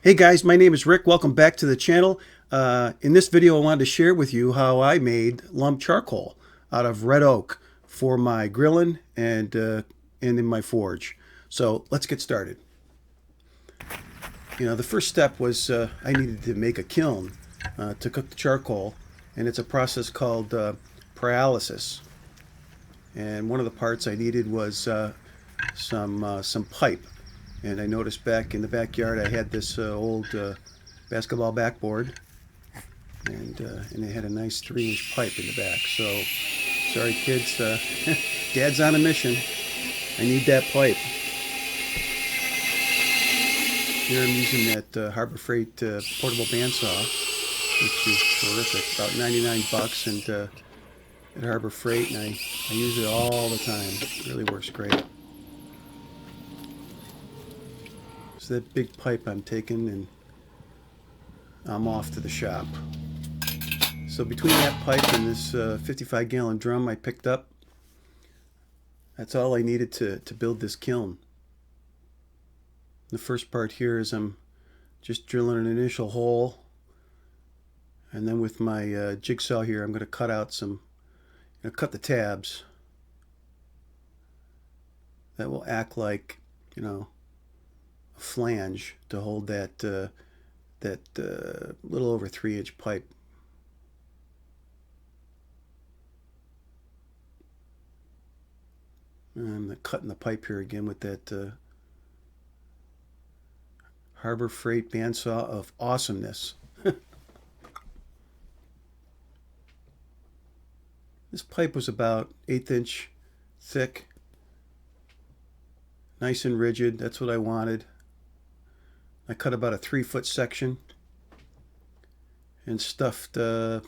Hey guys, my name is Rick. Welcome back to the channel. In this video I wanted to share with you how I made lump charcoal out of red oak for my grilling and in my forge. So let's get started. The first step was I needed to make a kiln to cook the charcoal, and it's a process called pyrolysis. And one of the parts I needed was some pipe. And I noticed back in the backyard I had this old basketball backboard, and it had a nice 3-inch pipe in the back. So, sorry kids, Dad's on a mission. I need that pipe. Here I'm using that Harbor Freight portable bandsaw, which is terrific, about 99 bucks, and at Harbor Freight, and I use it all the time. It really works great. So that big pipe I'm taking, and I'm off to the shop. So between that pipe and this 55-gallon drum I picked up, that's all I needed to build this kiln. The first part here is I'm just drilling an initial hole, and then with my jigsaw here I'm going to cut out cut the tabs that will act like, a flange to hold that little over 3-inch pipe. And I'm cutting the pipe here again with that Harbor Freight bandsaw of awesomeness. This pipe was about 1/8 inch thick, nice and rigid. That's what I wanted. I cut about a 3-foot section and stuffed, I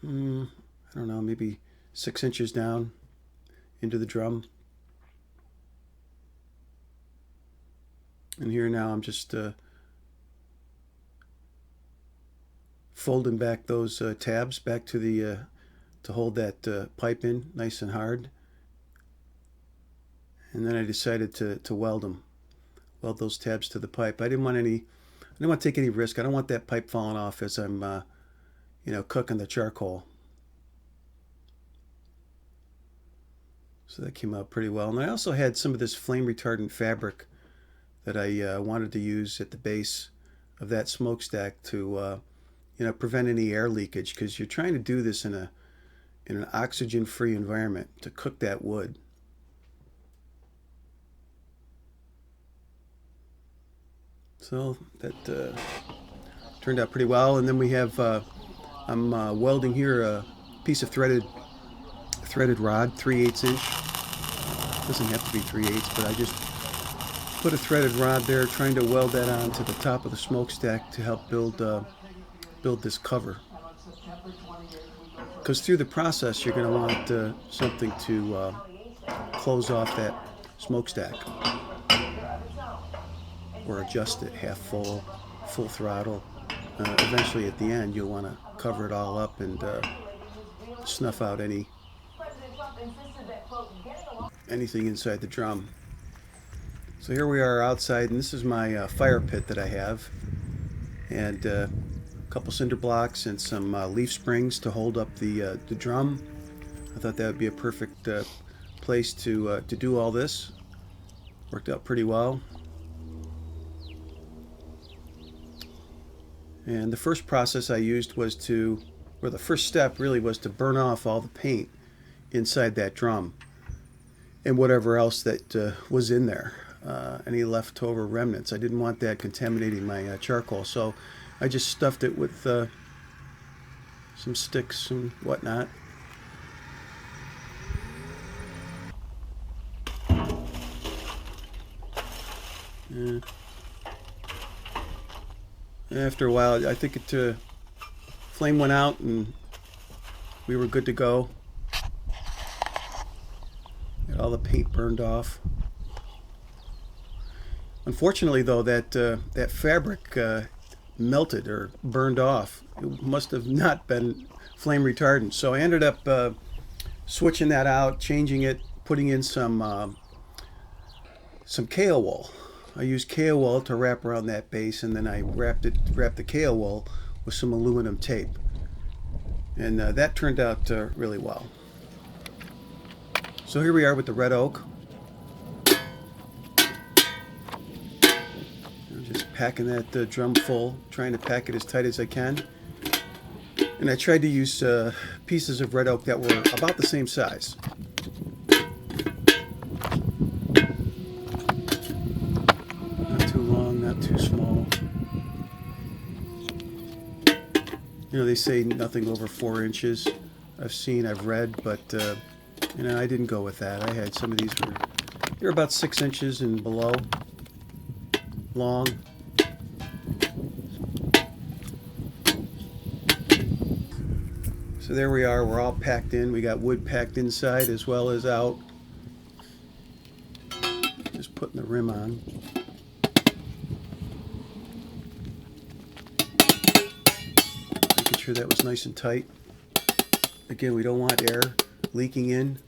don't know, maybe 6 inches down into the drum. And here now I'm just folding back those tabs back to the to hold that pipe in nice and hard. And then I decided to weld them. Weld those tabs to the pipe. I didn't want to take any risk. I don't want that pipe falling off as I'm cooking the charcoal. So that came out pretty well. And I also had some of this flame retardant fabric that I wanted to use at the base of that smokestack to prevent any air leakage, because you're trying to do this in an oxygen-free environment to cook that wood. So that turned out pretty well. And then we have I'm welding here a piece of threaded rod, 3/8 inch. Doesn't have to be 3/8, but I just put a threaded rod there, trying to weld that onto the top of the smokestack to help build this cover. Because through the process you're going to want something to close off that smokestack, or adjust it half full, full throttle. Eventually at the end you'll want to cover it all up and snuff out anything inside the drum. So here we are outside, and this is my fire pit that I have, and a couple cinder blocks and some leaf springs to hold up the drum. I thought that would be a perfect place to do all this. Worked out pretty well. And the first process I used was the first step really was to burn off all the paint inside that drum and whatever else that was in there, any leftover remnants. I didn't want that contaminating my charcoal, so I just stuffed it with some sticks and whatnot. After a while, I think flame went out and we were good to go. Got all the paint burned off. Unfortunately, though, that fabric melted or burned off. It must have not been flame retardant. So I ended up switching that out, changing it, putting in some kale wool. I used KO wool to wrap around that base, and then I wrapped the KO wool with some aluminum tape, and that turned out really well. So here we are with the red oak. I'm just packing that drum full, trying to pack it as tight as I can. And I tried to use pieces of red oak that were about the same size. Not too long, not too small. You know, they say nothing over 4 inches. I've read, but you know, I didn't go with that. I had some of these they're about 6 inches and below long. So there we are, we're all packed in. We got wood packed inside as well as out. Just putting the rim on. Making sure that was nice and tight. Again, we don't want air leaking in.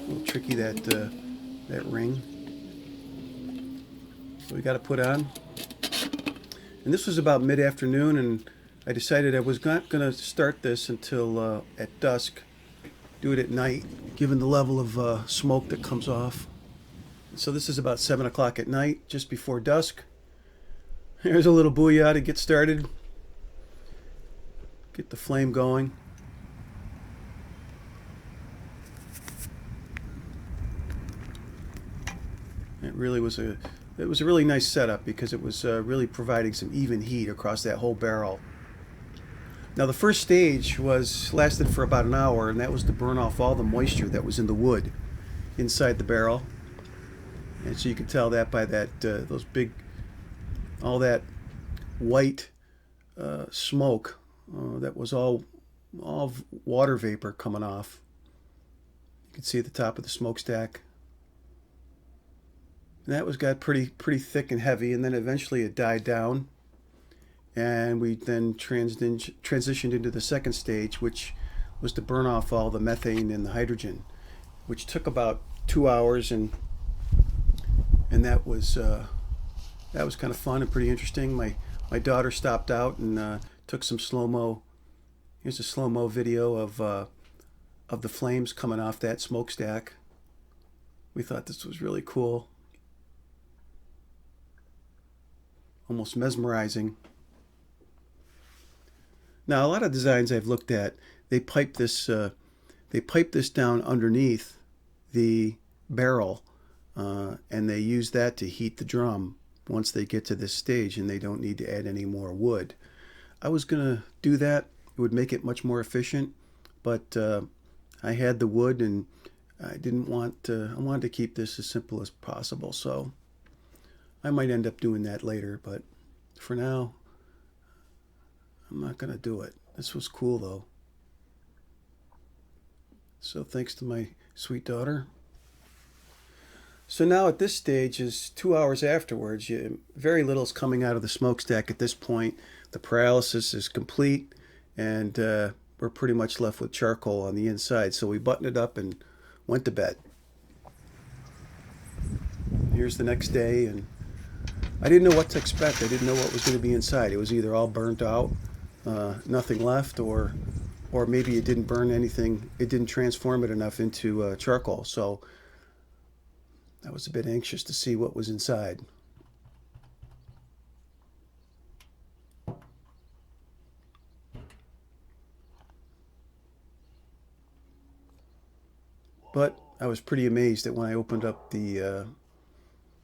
A little tricky that ring. So we got to put on. And this was about mid-afternoon, and I decided I was not going to start this until at dusk. Do it at night, given the level of smoke that comes off. So this is about 7 o'clock at night, just before dusk. Here's a little booyah to get started. Get the flame going. It was a really nice setup because it was really providing some even heat across that whole barrel. Now the first stage lasted for about an hour, and that was to burn off all the moisture that was in the wood inside the barrel. And so you can tell that by all that white smoke that was all water vapor coming off. You can see at the top of the smokestack. And that got pretty thick and heavy, and then eventually it died down, and we then transitioned into the second stage, which was to burn off all the methane and the hydrogen, which took about 2 hours, and that was kind of fun and pretty interesting. My daughter stopped out and took some slow-mo. Here's a slow-mo video of the flames coming off that smokestack. We thought this was really cool. Almost mesmerizing. Now, a lot of designs I've looked at, they pipe this down underneath the barrel, and they use that to heat the drum once they get to this stage, and they don't need to add any more wood. I was gonna do that. It would make it much more efficient, but I had the wood, and I wanted to keep this as simple as possible, so I might end up doing that later, but for now, I'm not going to do it. This was cool, though. So thanks to my sweet daughter. So now at this stage is 2 hours afterwards. Very little is coming out of the smokestack at this point. The paralysis is complete, and we're pretty much left with charcoal on the inside. So we buttoned it up and went to bed. Here's the next day, and I didn't know what to expect. I didn't know what was going to be inside. It was either all burnt out, nothing left, or maybe it didn't burn anything. It didn't transform it enough into charcoal. So I was a bit anxious to see what was inside. But I was pretty amazed that when I opened up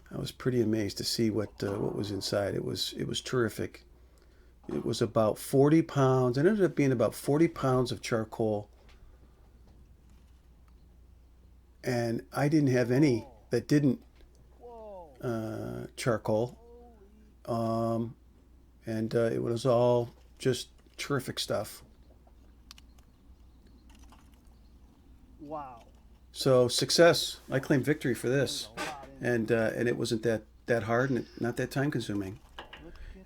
I was pretty amazed to see what was inside. It was terrific. It was about 40 pounds. It ended up being about 40 pounds of charcoal. And I didn't have any that didn't charcoal. And it was all just terrific stuff. Wow. So success. I claim victory for this. And it wasn't that hard and not that time consuming.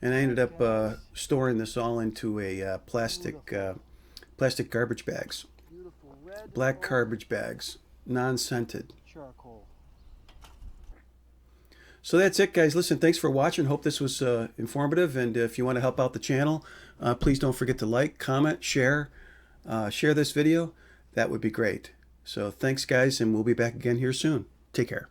And I ended up storing this all into a plastic garbage bags, black garbage bags. non-scented. charcoal. So that's it, guys. Listen, thanks for watching. Hope this was informative. And if you want to help out the channel, please don't forget to like, comment, share this video. That would be great. So thanks, guys, and we'll be back again here soon. Take care.